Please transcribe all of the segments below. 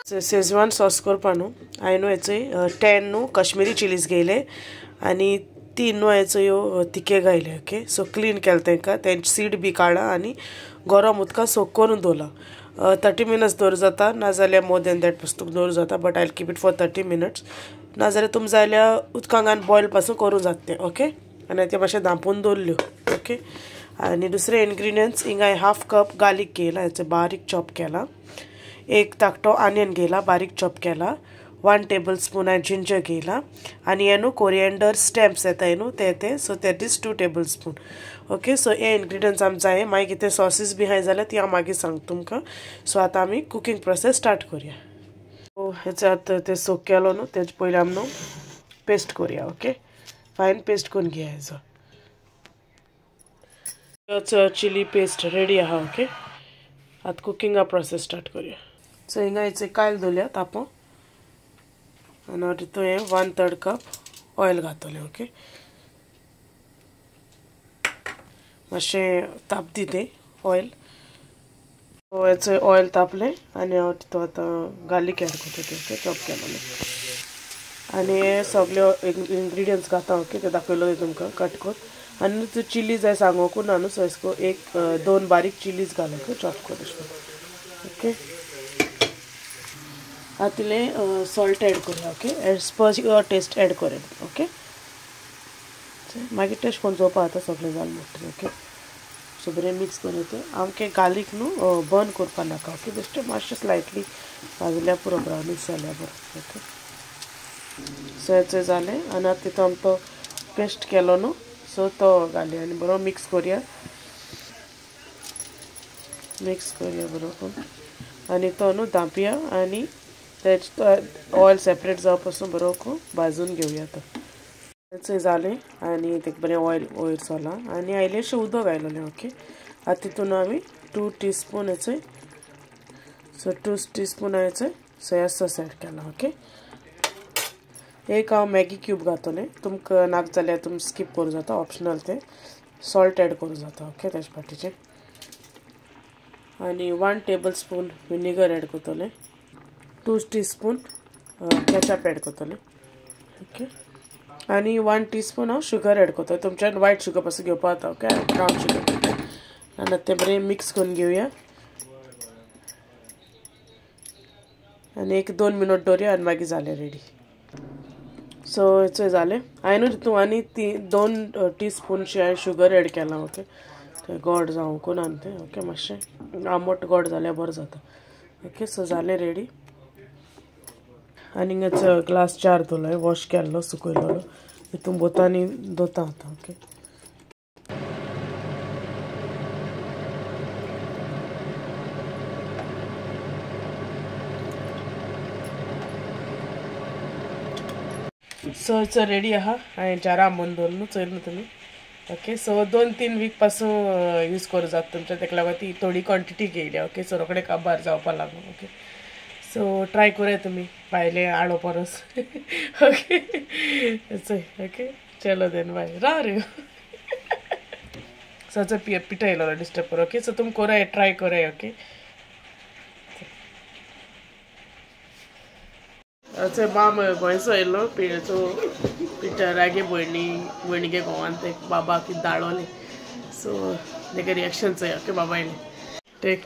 Schezwan sauce करपा न्हू हांवें हेचो 10 न्हू कश्मीरी चिलीज घेयले आनी 3 न्हू हेचो ह्यो तिके घायले. ओके, सो क्लीन केले तांकां, तेंचे सीड बी काडला आनी गरम उदका सोक करून दवरला. 30 मिनट्स दवर जाता, नाजाल्यार मोर दॅन दॅट पासून तुका दवर जाता, but I will keep it for 30 minutes. नाजाल्यार तुम जाल्यार उदकांत घालून बॉयल पासून करूं जाता तें. ओके, आनी ते मातशें धांपून दवरल्यो. ओके, आनी दुसरे इन्ग्रिडियंट्स हिंगा हांवें हाफ कप गार्लीक घेयला, हेचो बारीक चॉप केला. 1 धाकटो आनियन घेयला, बारीक चॉप केला. 1 टेबल स्पून हांवें जिंजर घेयला आनी हे न्हू कोरिएंडर स्टॅम्प्स येताय न्हू ते so that is 2 table spoon. Okay, so हे इन्ग्रिडियंट्स आमचे जाय. मागीर कितें सॉसीस बी हाय जाल्यार ती हांव मागीर सांगता तुमकां. सो आतां आमी कुकींग प्रोसेस स्टार्ट करुया. सो हेचो आतां ते सोक केलो न्हू, तेजे पयलीं आमी न्हू पेस्ट करुया. ओके, फायन पेस्ट करून घेया हेचो. चिली पेस्ट रेडी आहा. ओके, आतां कुकिंगा प्रोसेस स्टार्ट करुया. सो हिंगा हेचो कायल दवरया तापोवंक आनी हांव तितून हे 1/3 कप ऑयल घातलें. ओके, मातशें ताप दी तें ऑयल. सो हेचो ऑयल तापलें आनी हांव तितून आतां गार्लीक एड करता तें. ओके, चॉप केलोलें आनी हे सगळे इन्ग्रिडियंट्स घाता. ओके, ते दाखयलो तुमकां कट कर आनी तूं चिली जाय सांगोकूं ना न्हू, सो एसको 1-2 बारीक चिलीज घाल. ओके, चॉप कर. ओके, आतिले सॉल्ट एड करूया. Okay, as per your taste add करेन. ओके, मागीर टेस्ट कोण चोवपा आतां सगळें जालें म्हणटलें. ओके, सो बरें मिक्स करून येते. आमकां गार्लीक न्हू बर्न करपा नाका. ओके, बेश्टें मातशें स्लायटली भाजल्यार पुरो ब्रावनीश जाल्यार बरो. ओके, सो हेचें जालें आनी आतां तितून आमी तो पेस्ट केलो न्हू, सो तो घालया आनी बरो मिक्स करुया. मिक्स करुया बरो करून आनी तो न्हू धांपया आनी तेच ऑयल सेपरेट जावं पासून बरो भाजून घेवया. तो तेचें जालें आनी तेका बरें ऑयल वयर सोला आनी आयलेशें उदक घायलोलें. ओके, आतां तितून आमी 2 टीस्पून हेचो 2 टीस्पून हेचो सोया सॉस एड केला. ओके, एक हांव मॅगी क्यूब घातलें, तुमकां नाका जाल्यार तुमी स्कीप करूं जाता, ऑप्शनल तें. सॉल्ट एड करूं जाता. ओके, तेजे फाटीचें आनी 1 टेबल स्पून विनेगर एड करतलें. 2 टीस्पून केचप एड करतलें. ओके, आनी 1 टीस्पून हांव शुगर एड करतलें. तुमच्यान वायट शुगर पासून घेवपा जाता. ओके, ब्रावन शुगर आनी तें बरें मिक्स करून घेवया आनी 1-2 मिनट दवरया आनी मागीर जालें रेडी. सो हेचो जालें. हांवें न्हू तितून आनी 2 टीस्पूनशी हांवें शुगर एड केलां. ओके, तें गोड जावंकून आनी तें. ओके, मातशें आंबट गोड जाल्यार बरें जाता. ओके, सो जालें रेडी आनी हिंगाचो ग्लास जार दवरलो, वॉश केल्लो सुकयलोलो, हितून बोतांनी दोता आतां. ओके, सो हेचो रेडी आहा. हांवें जारा म्हणून दवरलो न्हू, चोयल न्हू तुमी. ओके, सो 2-3 वीक पासून यूज करूं जाता तुमच्या, तेका लागून ती थोडी क्वॉन्टिटी घेयल्या. ओके, सो रोखडें काबार जावपा लागून. ओके, सो ट्राय करूया तुमी भायले आडो परस. ओके, ओके, चलो देन बाय. रा रे सो पिठो येयलो डिस्टर्ब करूं. ओके, सो तुमी करूया, ट्राय करूया. ओके, अच्छा माम गोंयचो येयलो पिठो पिठरागे भयणीगे घोवान ते बाबा कितें धाडोलें. सो तेगे रिएक्शन चोया. ओके, बाबा येयलें टेक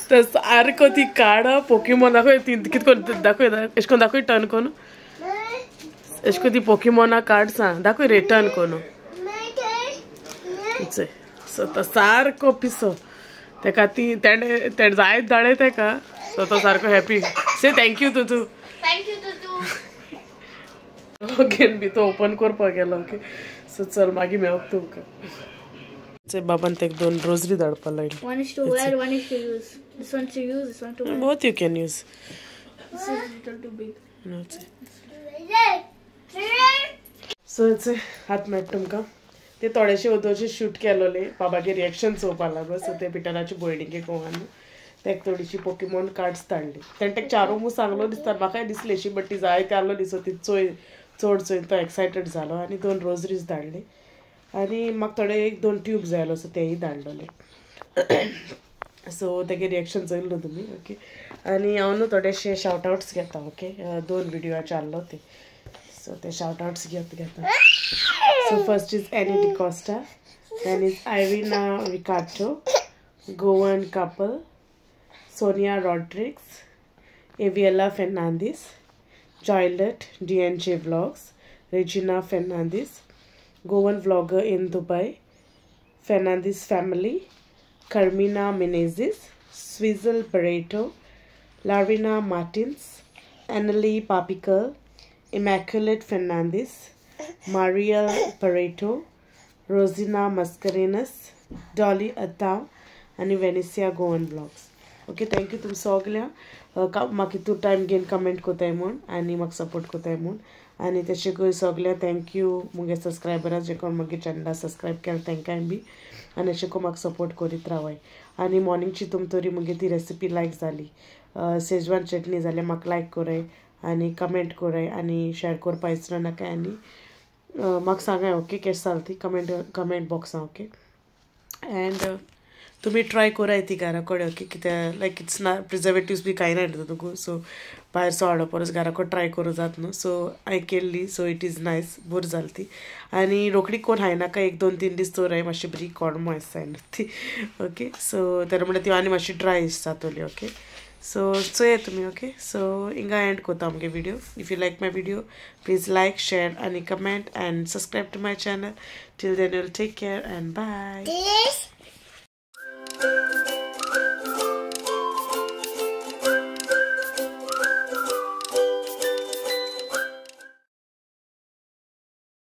तर सारको ती काड पोकेमॉन दाखय, ती कितें करून दाखय, एश कोन्न दाखय टर्न करून, एश कोन्न ती पोकेमॉना कार्ड सांग दाखय रे टर्न करून. सो तो सारको पिसो तेका ती तेणे जायत धाडे तेका, सो तो सारको हॅपी. से थँक्यू तू. ओके, बी तो ओपन करपा गेलो. ओके, सो चल मागीर मेळप तुमकां. बाबान तेका 2 रोजरी धाडपा लायली. One is to wear, one is to use. This one to use, this one to wear. Both you can use. This is a little too big. No, so it's हात मेळटा तुमकां. ते थोडेशे उदोचे शूट केलोले बाबागे रिएक्शन चोवपा लागो. So ते पिटराची भयणीगे Cowan तेका थोडीशी पोकेमॉन कार्ड्स धाडली. तेणे तेका चारूंक सांगलो दिसता, म्हाकाय दिसली अशी, बट ती जायते आहलो दिसो ती चड चोयन तो एक्सायटेड जालो आनी 2 रोजरीज धाडली आनी म्हाका थोडे 1-2 ट्यूब जाय आसलो, सो तेय धाडलोले. सो तेगे रिएक्शन चोयलो तुमी ओके आनी हांव न्हू थोडेशे शाउटआउट्स घेता ओके 2 व्हिडिओचे आहलो ते सो ते शाउटआउट्स घेता so first is Annie D'Costa then is Irina विकाटो गोवन कपल सोनिया रॉड्रिग्स एविएला Fernandes Joylet DNJ Vlogs Regina Fernandez Goan vlogger in Dubai Fernandez family Carmina Menezes, Swizzle Barreto, Larina Martins, Annalie Papikal, Immaculate Fernandez, Mariel Barreto, Rosina Mascarenas, Dolly Atta, and Venecia Goan Vlogs. Okay, thank you तुम सगळ्या म्हाका तू time घेवन comment कोताय म्हूण आनी म्हाका support कोताय म्हूण आनी तशें करून सगळ्या थँक्यू मुगे सबस्क्रायबरां जे कोण म्हागे चॅनला सबस्क्रायब केला तांकांय बी आनी अशें करून म्हाका सपोर्ट करीत रावाय आनी मॉर्निंगची तुम तरी मुगे ती रेसिपी लायक जाली शेजवान चटणी जाल्यार म्हाका लायक कोराय आनी कमेंट कोराय आनी शेअर करपा विसरो नाका आनी म्हाका सांगाय ओके केश जाल ती कमेंट बॉक्सान ओके एंड तुमी ट्राय कोराय ती घरा कडेन ओके कित्याक लायक इट्स ना प्रिजर्वेटिव्स बी कांय ना तुका सो भायरचो हाडो परस घरा कडेन ट्राय करूं जात न्हू सो हांवें केल्ली सो इट इज नायस बरी जाली ती आनी रोखडी कोण हायनाका 1-2-3 दीस दवराय मातशी बरी कोडमो दिसताय ती ओके सो तेन्ना म्हणल्यार ती आनी मातशी ड्राय जातली ओके सो चोया तुमी ओके सो हिंगा एंड कोता आमगे video if you like my video please like share आनी comment and subscribe to my channel till then you will take care and bye